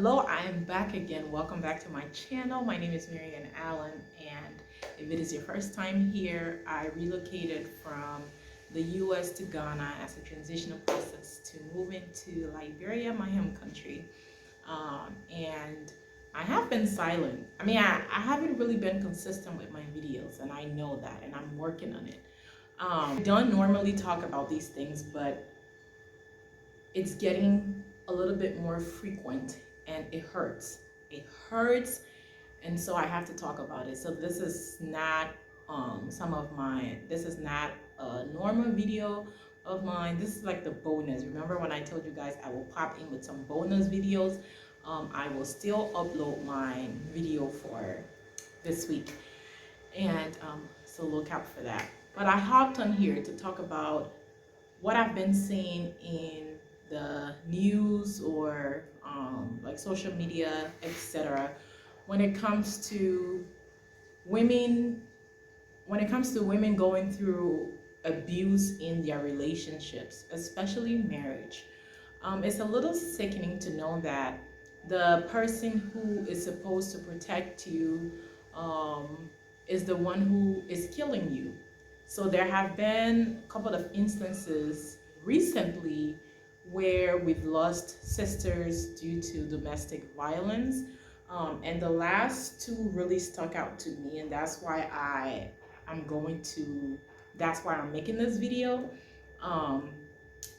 Hello, I am back again. Welcome back to my channel. My name is Marian Allen, and if it is your first time here, I relocated from the US to Ghana as a transitional process to move into Liberia, my home country. And I have been silent. I haven't really been consistent with my videos, and I know that, and I'm working on it. I don't normally talk about these things, but it's getting a little bit more frequent and it hurts. It hurts, and so I have to talk about it. So this is not this is not a normal video of mine. This is like the bonus. Remember when I told you guys I will pop in with some bonus videos? I will still upload my video for this week, and so look out for that. But I hopped on here to talk about what I've been seeing in the news or like social media, etc. when it comes to women going through abuse in their relationships, especially marriage. It's a little sickening to know that the person who is supposed to protect you is the one who is killing you. So there have been a couple of instances recently where we've lost sisters due to domestic violence. And the last two really stuck out to me, and that's why that's why I'm making this video.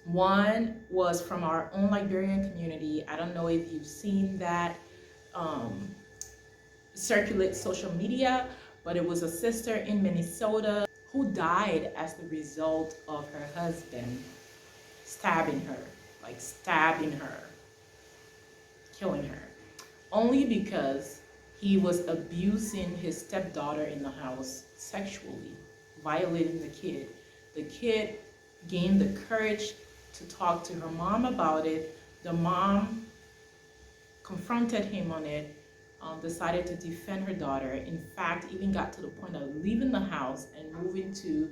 One was from our own Liberian community. I don't know if you've seen that circulate social media, but it was a sister in Minnesota who died as the result of her husband stabbing her, killing her, only because he was abusing his stepdaughter in the house sexually, violating the kid. The kid gained the courage to talk to her mom about it. The mom confronted him on it, decided to defend her daughter. In fact, even got to the point of leaving the house and moving to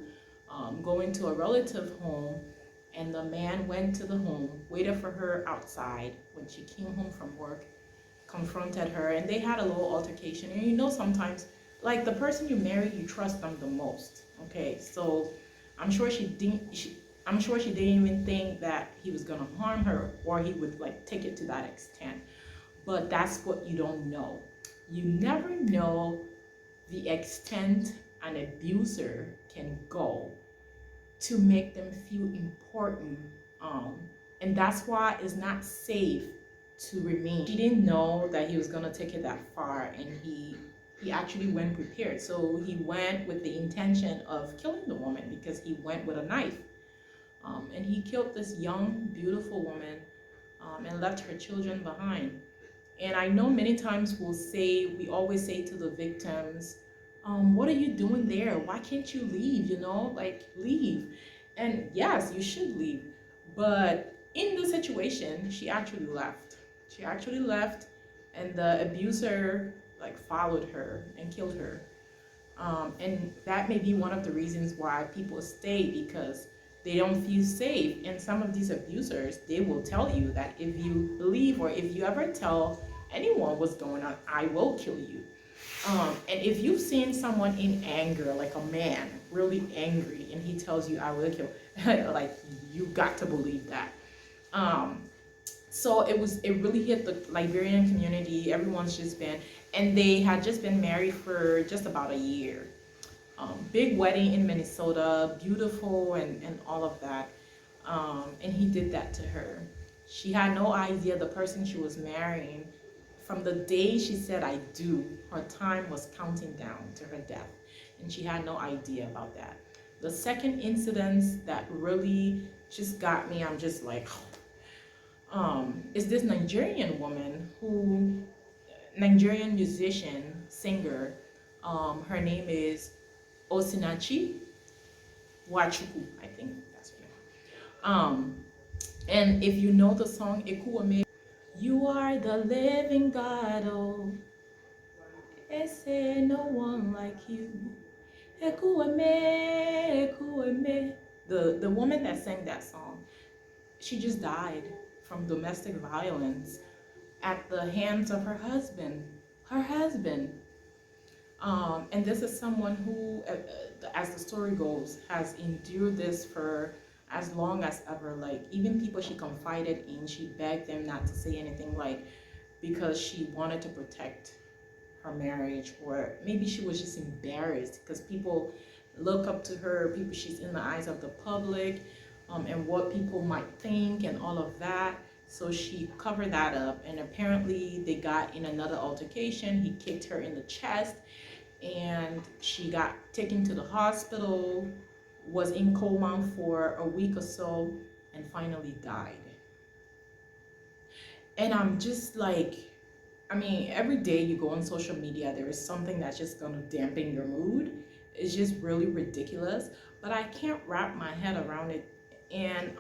going to a relative home. And the man went to the home, waited for her outside when she came home from work, confronted her, and they had a little altercation. And you know, sometimes, like, the person you marry, you trust them the most. Okay, so I'm sure she didn't even think that he was gonna harm her or he would like take it to that extent. But that's what you don't know. You never know the extent an abuser can go to make them feel important. And that's why it's not safe to remain. She didn't know that he was gonna take it that far, and he actually went prepared. So he went with the intention of killing the woman because he went with a knife. And he killed this young, beautiful woman and left her children behind. And I know many times we always say to the victims, what are you doing there? Why can't you leave? You know, like, leave. And yes, you should leave. But in the situation, she actually left. She actually left, and the abuser like followed her and killed her. And that may be one of the reasons why people stay, because they don't feel safe. And some of these abusers, they will tell you that if you leave or if you ever tell anyone what's going on, I will kill you. And if you've seen someone in anger, like a man really angry, and he tells you I will kill, like, you got to believe that. So it really hit the Liberian community. Everyone's just been, and they had just been married for just about a year. Big wedding in Minnesota, beautiful and all of that. And he did that to her. She had no idea the person she was marrying, from the day she said I do, her time was counting down to her death. And she had no idea about that. The second incident that really just got me, I'm just like, is this Nigerian woman Nigerian musician, singer. Her name is Osinachi Wachuku, I think that's her name. And if you know the song Ekuwame, you are the living God, oh, say no one like you. Ekuwame, Ekuwame. The woman that sang that song, she just died from domestic violence at the hands of her husband. Her husband. And this is someone who, as the story goes, has endured this for as long as ever. Like, even people she confided in, she begged them not to say anything, like, because she wanted to protect her marriage, or maybe she was just embarrassed because people look up to her, people, she's in the eyes of the public, and what people might think and all of that. So she covered that up, and apparently they got in another altercation. He kicked her in the chest, and she got taken to the hospital, was in coma for a week or so, and finally died. And I'm just like, I mean, every day you go on social media, there is something that's just gonna dampen your mood. It's just really ridiculous, but I can't wrap my head around it. And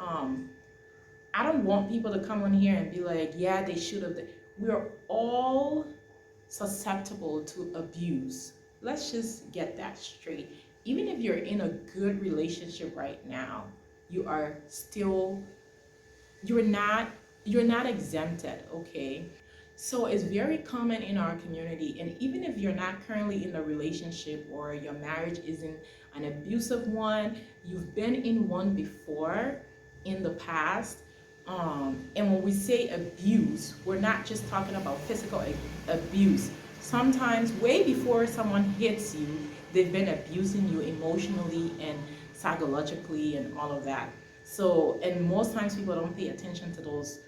I don't want people to come on here and be like, yeah, they should have. We're all susceptible to abuse. Let's just get that straight. Even if you're in a good relationship right now, you are still, you're not exempted, okay? So it's very common in our community, and even if you're not currently in a relationship or your marriage isn't an abusive one, you've been in one before in the past. And when we say abuse, we're not just talking about physical abuse. Sometimes way before someone hits you, they've been abusing you emotionally and psychologically and all of that. So, and most times people don't pay attention to those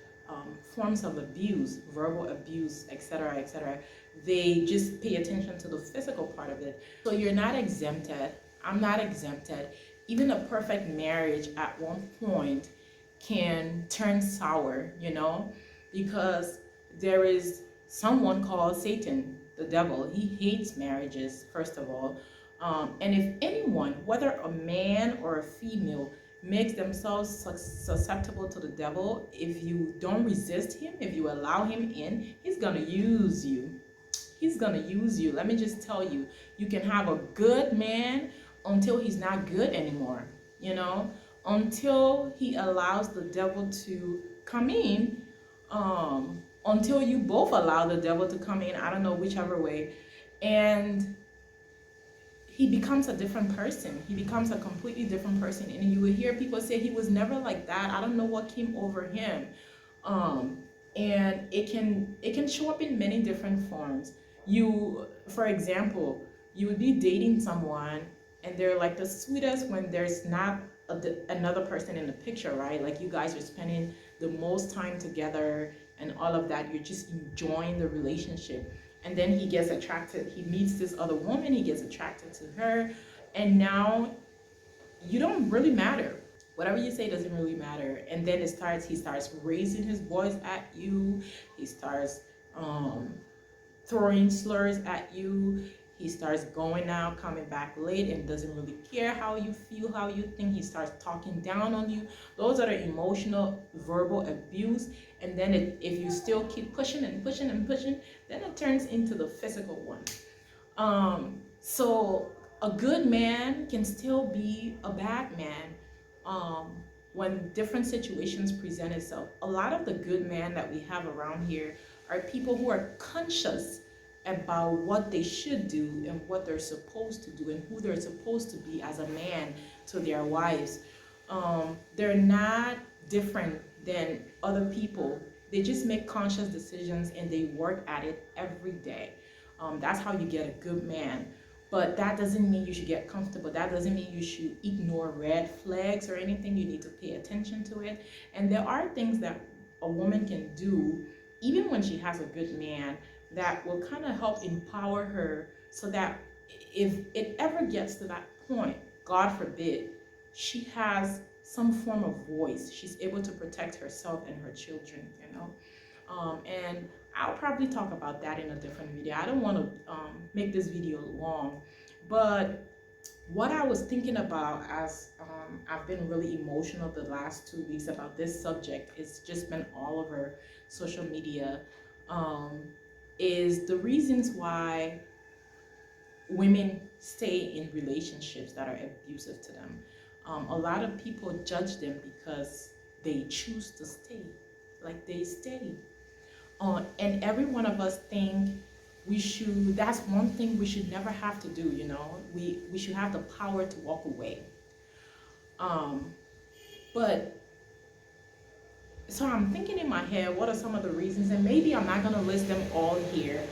forms of abuse, verbal abuse, etc., etc. They just pay attention to the physical part of it. So you're not exempted. I'm not exempted. Even a perfect marriage at one point can turn sour, you know, because there is someone called Satan, the devil. He hates marriages, first of all. And if anyone, whether a man or a female, makes themselves susceptible to the devil, if you don't resist him, if you allow him in, he's gonna use you. He's gonna use you. Let me just tell you, you can have a good man until he's not good anymore, you know, until he allows the devil to come in, until you both allow the devil to come in, I don't know, whichever way, and he becomes a different person. He becomes a completely different person. And you will hear people say he was never like that. I don't know what came over him. And it can show up in many different forms. You, for example, you would be dating someone and they're like the sweetest when there's not another person in the picture, right? Like you guys are spending the most time together and all of that. You're just enjoying the relationship. And then he gets attracted, he meets this other woman, he gets attracted to her, and now you don't really matter. Whatever you say doesn't really matter. And then he starts raising his voice at you, he starts throwing slurs at you, he starts going out, coming back late, and doesn't really care how you feel, how you think. He starts talking down on you. Those are the emotional, verbal abuse. And then if you still keep pushing and pushing and pushing, then it turns into the physical one. So a good man can still be a bad man when different situations present itself. A lot of the good men that we have around here are people who are conscious about what they should do and what they're supposed to do and who they're supposed to be as a man to their wives. They're not different than other people. They just make conscious decisions and they work at it every day. That's how you get a good man. But that doesn't mean you should get comfortable. That doesn't mean you should ignore red flags or anything. You need to pay attention to it. And there are things that a woman can do, even when she has a good man, that will kind of help empower her so that if it ever gets to that point, God forbid, she has some form of voice. She's able to protect herself and her children, you know. And I'll probably talk about that in a different video. I don't want to make this video long, but what I was thinking about as I've been really emotional the last 2 weeks about this subject, it's just been all over social media, is the reasons why women stay in relationships that are abusive to them. A lot of people judge them because they choose to stay, like they stay. And every one of us think that's one thing we should never have to do, we should have the power to walk away. um but so I'm thinking in my head, what are some of the reasons? And maybe I'm not going to list them all here,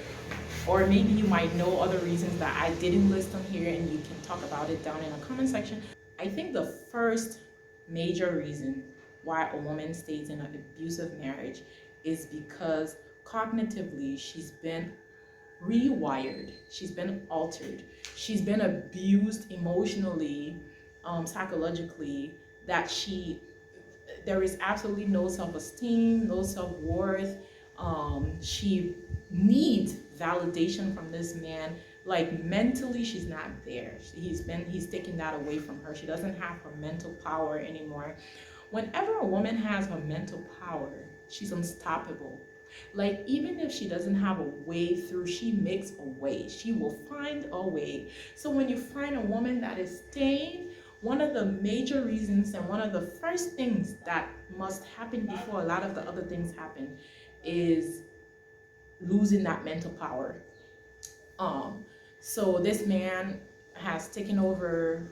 or maybe you might know other reasons that I didn't list on here, and you can talk about it down in the comment section. I think the first major reason why a woman stays in an abusive marriage is because cognitively she's been rewired, she's been altered, she's been abused emotionally, psychologically, that there is absolutely no self-esteem, no self-worth. She needs validation from this man. Like mentally, she's not there. He's taking that away from her. She doesn't have her mental power anymore. Whenever a woman has her mental power, she's unstoppable. Like, even if she doesn't have a way through, she makes a way. She will find a way. So when you find a woman that is staying, one of the major reasons and one of the first things that must happen before a lot of the other things happen is losing that mental power. So this man has taken over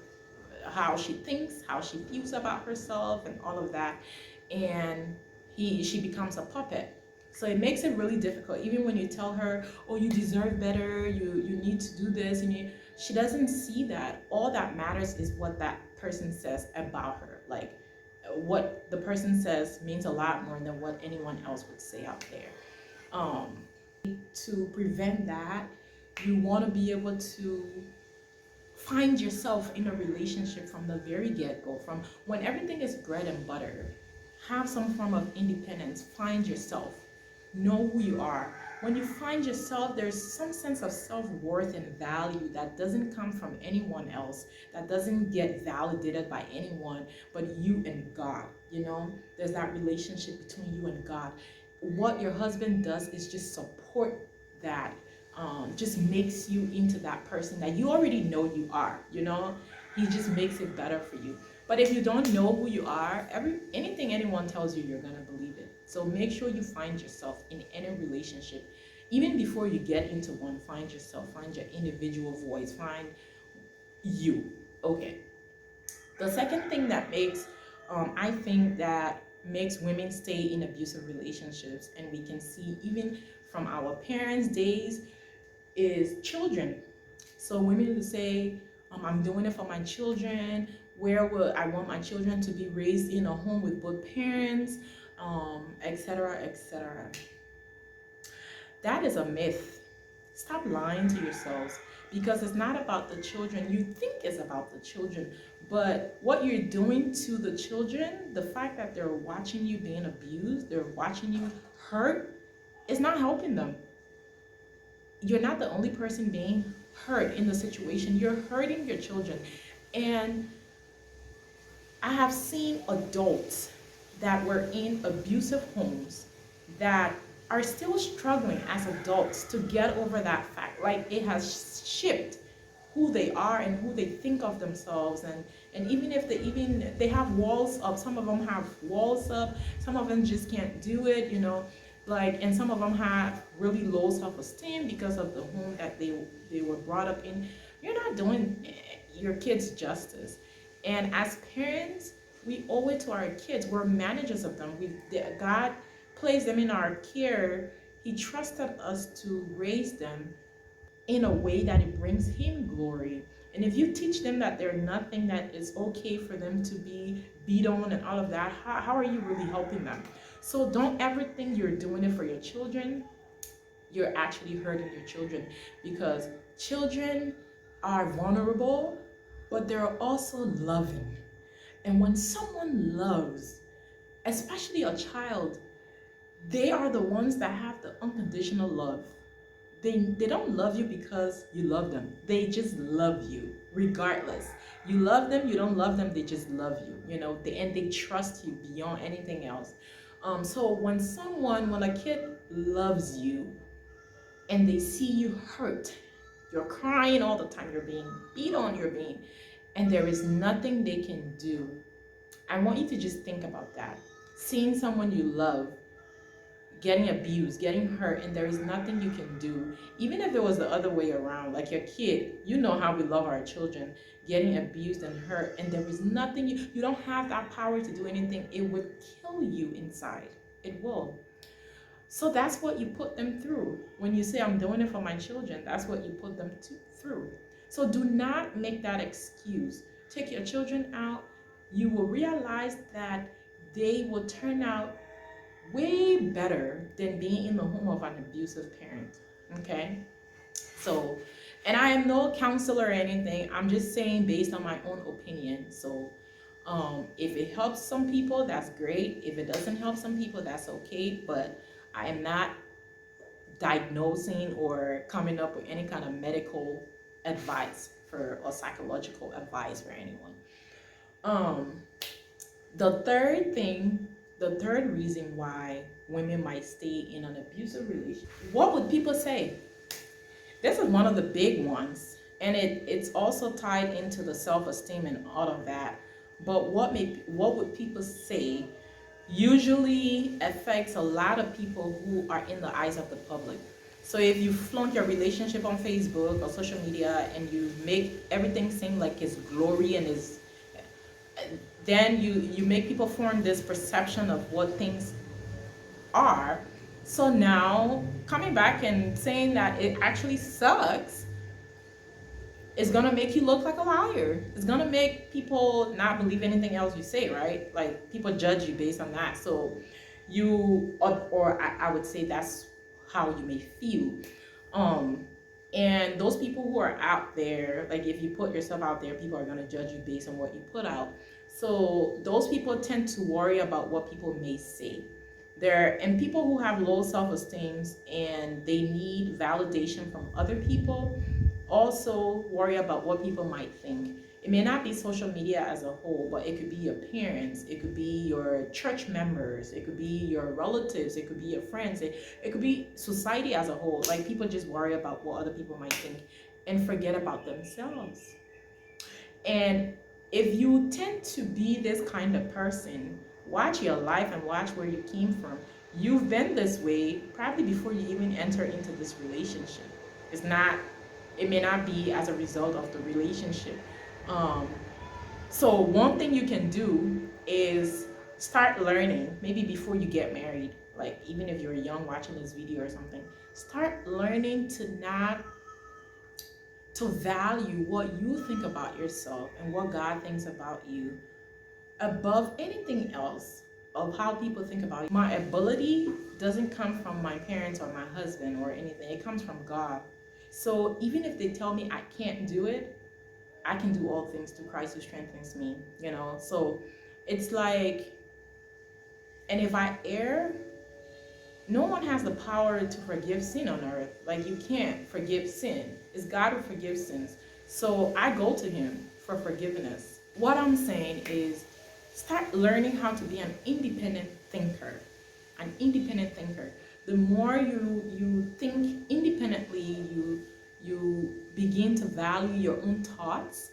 how she thinks, how she feels about herself, and all of that, and she becomes a puppet. So it makes it really difficult. Even when you tell her, oh, you deserve better, you need to do this, and she doesn't see that. All that matters is what that person says about her. Like, what the person says means a lot more than what anyone else would say out there. To prevent that, you want to be able to find yourself in a relationship from the very get-go, from when everything is bread and butter. Have some form of independence. Find yourself. Know who you are. When you find yourself, there's some sense of self-worth and value that doesn't come from anyone else, that doesn't get validated by anyone but you and God. There's that relationship between you and God. What your husband does is just support that, just makes you into that person that you already know you are. He just makes it better for you. But if you don't know who you are, anything anyone tells you, you're gonna believe it. So make sure you find yourself in any relationship. Even before you get into one, find yourself, find your individual voice, find you. Okay. The second thing that I think that makes women stay in abusive relationships, and we can see even from our parents' days, is children. So women will say, I'm doing it for my children. Where will I want my children to be raised in a home with both parents, etc., etc. That is a myth. Stop lying to yourselves, because it's not about the children. You think it's about the children, but what you're doing to the children, the fact that they're watching you being abused, they're watching you hurt, is not helping them. You're not the only person being hurt in the situation. You're hurting your children. And I have seen adults that were in abusive homes that are still struggling as adults to get over that fact. Like, it has shaped who they are and who they think of themselves. And even if they have walls up, some of them have walls up, some of them just can't do it, and some of them have really low self-esteem because of the home that they were brought up in. You're not doing your kids justice. And as parents, we owe it to our kids. We're managers of them. God placed them in our care. He trusted us to raise them in a way that it brings Him glory. And if you teach them that they're nothing, that it's okay for them to be beat on and all of that, how are you really helping them? So don't ever think you're doing it for your children. You're actually hurting your children, because children are vulnerable, but they're also loving. And when someone loves, especially a child, they are the ones that have the unconditional love. They don't love you because you love them. They just love you regardless. You love them, you don't love them, they just love you, and they trust you beyond anything else. So when a kid loves you and they see you hurt, you're crying all the time, you're being beat on, and there is nothing they can do. I want you to just think about that. Seeing someone you love getting abused, getting hurt, and there is nothing you can do. Even if it was the other way around, like your kid, you know how we love our children, getting abused and hurt, and there is nothing you don't have that power to do anything. It would kill you inside. It will. So that's what you put them through. When you say, I'm doing it for my children, that's what you put them through. So do not make that excuse. Take your children out. You will realize that they will turn out way better than being in the home of an abusive parent. Okay? So, and I am no counselor or anything. I'm just saying based on my own opinion. So, if it helps some people, that's great. If it doesn't help some people, that's okay. But I am not diagnosing or coming up with any kind of medical advice for or psychological advice for anyone. The third reason why women might stay in an abusive relationship, what would people say? This is one of the big ones, and it's also tied into the self-esteem and all of that. But what would people say usually affects a lot of people who are in the eyes of the public. So if you flaunt your relationship on Facebook or social media and you make everything seem like it's glory and is, then you make people form this perception of what things are. So now coming back and saying that it actually sucks is gonna make you look like a liar. It's gonna make people not believe anything else you say, right? Like people judge you based on that. So I would say that's how you may feel. And those people who are out there, like if you put yourself out there, people are gonna judge you based on what you put out. So those people tend to worry about what people may say. And people who have low self-esteem and they need validation from other people also worry about what people might think. It may not be social media as a whole, but it could be your parents, it could be your church members, it could be your relatives, it could be your friends, it could be society as a whole. Like people just worry about what other people might think and forget about themselves. And if you tend to be this kind of person, watch your life and watch where you came from. You've been this way probably before you even enter into this relationship. It may not be as a result of the relationship. So one thing you can do is start learning, maybe before you get married, like even if you're young watching this video or something, start learning to value what you think about yourself and what God thinks about you above anything else of how people think about you. My ability doesn't come from my parents or my husband or anything. It comes from God. So even if they tell me I can't do it, I can do all things through Christ who strengthens me, So it's like, and if I err, no one has the power to forgive sin on earth. Like you can't forgive sin. It's God who forgives sins. So I go to him for forgiveness. What I'm saying is start learning how to be an independent thinker. An independent thinker. The more you think independently, you begin to value your own thoughts.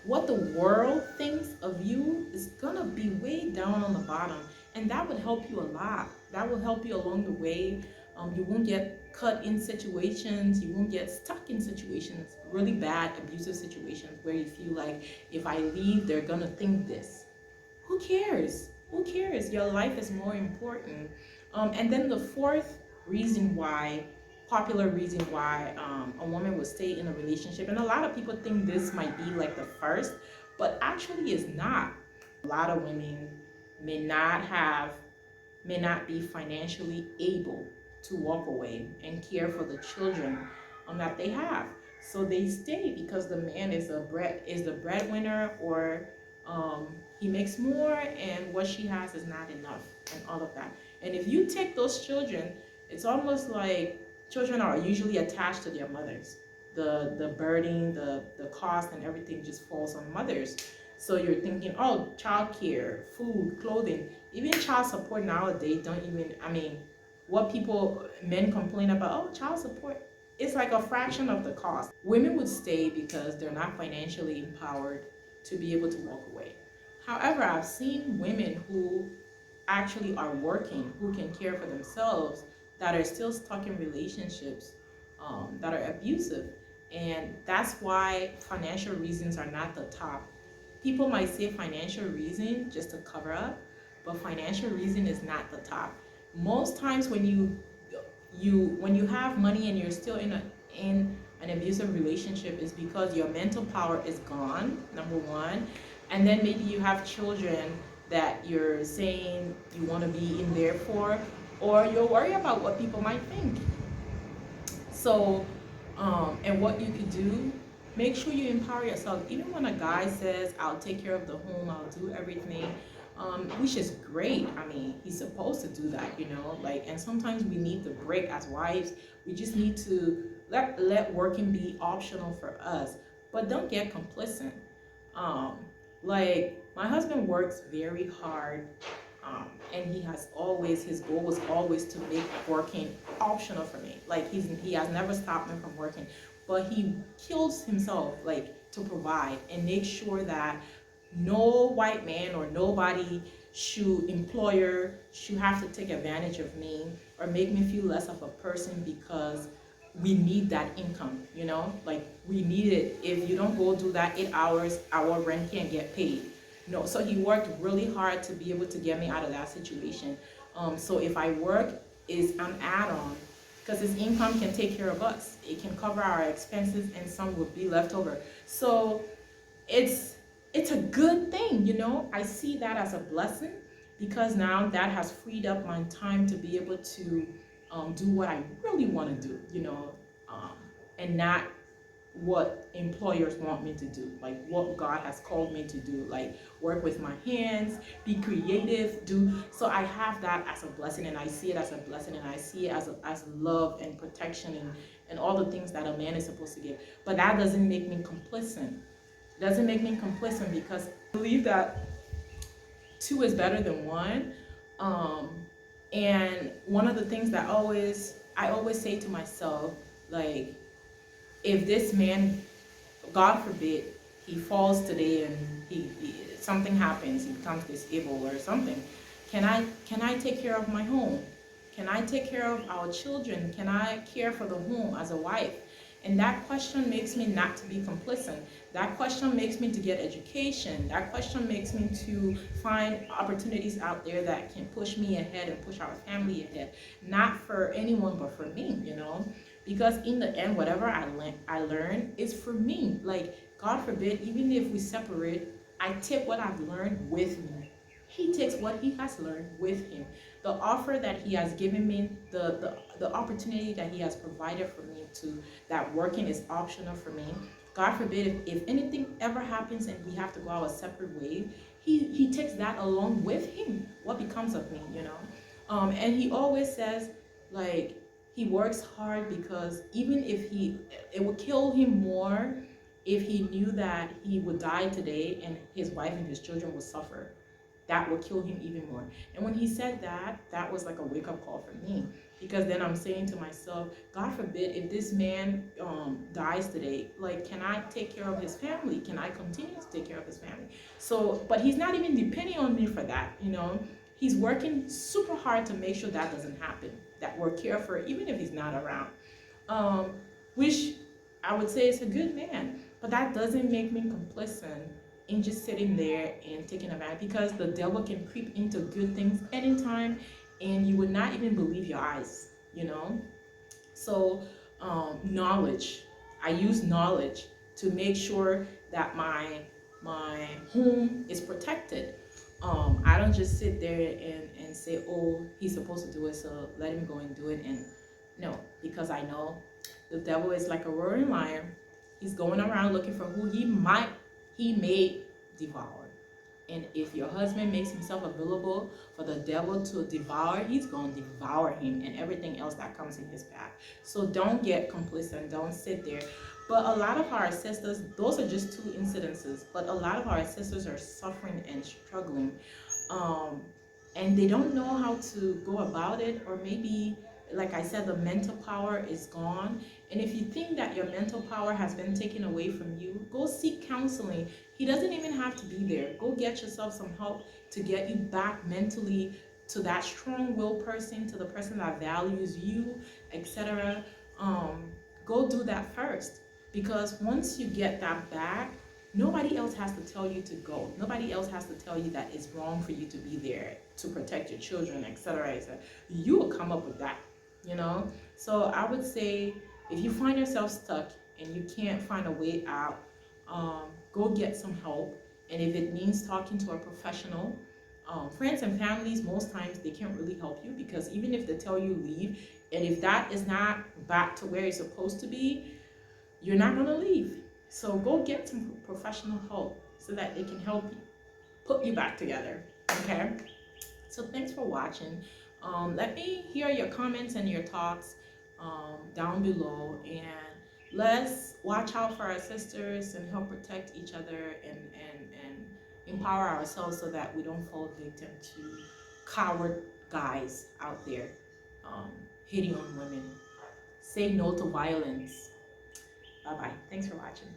What the world thinks of you is gonna be way down on the bottom, and that would help you a lot. That will help you along the way. You won't get cut in situations. You won't get stuck in situations, really bad abusive situations where you feel like if I leave, they're gonna think this. Who cares? Who cares? Your life is more important. And then the fourth popular reason why a woman would stay in a relationship, and a lot of people think this might be like the first, but actually it's not. A lot of women may not be financially able to walk away and care for the children that they have. So they stay because the man is the breadwinner, or he makes more and what she has is not enough, and all of that. And if you take those children, it's almost like children are usually attached to their mothers. The burden, the cost and everything just falls on mothers. So you're thinking, oh, childcare, food, clothing, even child support nowadays what men complain about, oh, child support, it's like a fraction of the cost. Women would stay because they're not financially empowered to be able to walk away. However, I've seen women who actually are working, who can care for themselves, that are still stuck in relationships that are abusive. And that's why financial reasons are not the top. People might say financial reason just to cover up, but financial reason is not the top. Most times when you have money and you're still in an abusive relationship, is because your mental power is gone, number one, and then maybe you have children that you're saying you want to be in there for, or you're worried about what people might think. So, and what you could do, make sure you empower yourself. Even when a guy says, I'll take care of the home, I'll do everything, which is great. I mean, he's supposed to do that, you know, like, and sometimes we need the break as wives. We just need to let working be optional for us, but don't get complacent. Um, like, my husband works very hard, and he has always, his goal was always to make working optional for me. Like, he has never stopped me from working, but he kills himself, like, to provide and make sure that no white man or nobody employer should have to take advantage of me or make me feel less of a person, because we need that income, you know, like, we need it. If you don't go do that 8 hours, our rent can't get paid. No, so he worked really hard to be able to get me out of that situation. So if I work, is an add-on, because his income can take care of us. It can cover our expenses, and some would be left over. So it's a good thing, you know. I see that as a blessing, because now that has freed up my time to be able to do what I really want to do, you know, and not what employers want me to do, like what God has called me to do, like work with my hands, be creative, do. So I have that as a blessing, and I see it as a blessing, and I see it as love and protection, and all the things that a man is supposed to give. But that doesn't make me complacent. It doesn't make me complacent, because I believe that two is better than one. And one of the things that I always say to myself, like, if this man, God forbid, he falls today and he something happens, he becomes disabled or something, can I take care of my home? Can I take care of our children? Can I care for the home as a wife? And that question makes me not to be complacent. That question makes me to get education. That question makes me to find opportunities out there that can push me ahead and push our family ahead. Not for anyone, but for me, you know? Because in the end, whatever I learn is for me. Like, God forbid, even if we separate, I take what I've learned with me. He takes what he has learned with him. The offer that he has given me, the opportunity that he has provided for me, to that working is optional for me. God forbid, if anything ever happens and we have to go our separate way, he takes that along with him. What becomes of me, you know? And he always says, like, he works hard, because even if it would kill him more if he knew that he would die today and his wife and his children would suffer. That would kill him even more. And when he said that, that was like a wake-up call for me, because then I'm saying to myself, God forbid, if this man dies today, like, can I take care of his family? Can I continue to take care of his family? So, but he's not even depending on me for that, you know. He's working super hard to make sure that doesn't happen, that we're cared for, even if he's not around. Which I would say is a good man, but that doesn't make me complacent in just sitting there and taking advantage, because the devil can creep into good things anytime, and you would not even believe your eyes, you know. So knowledge, I use knowledge to make sure that my home is protected. I don't just sit there and say, oh, he's supposed to do it, so let him go and do it. And no, because I know the devil is like a roaring lion. He's going around looking for who he may devour. And if your husband makes himself available for the devil to devour, he's going to devour him and everything else that comes in his path. So don't get complacent. Don't sit there. But a lot of our sisters, those are just 2 incidences, but a lot of our sisters are suffering and struggling. And they don't know how to go about it, or maybe, like I said, the mental power is gone. And if you think that your mental power has been taken away from you, go seek counseling. He doesn't even have to be there. Go get yourself some help to get you back mentally to that strong-willed person, to the person that values you, etc. Go do that first, because once you get that back, nobody else has to tell you to go. Nobody else has to tell you that it's wrong for you to be there to protect your children, etc., etc. You will come up with that, you know. So I would say, if you find yourself stuck and you can't find a way out, go get some help. And if it means talking to a professional, friends and families, most times they can't really help you, because even if they tell you leave, and if that is not back to where it's supposed to be, you're not going to leave. So go get some professional help so that they can help you put you back together. Okay? So thanks for watching. Let me hear your comments and your thoughts down below, and let's watch out for our sisters and help protect each other, and empower ourselves so that we don't fall victim to coward guys out there hitting on women. Say no to violence. Bye bye. Thanks for watching.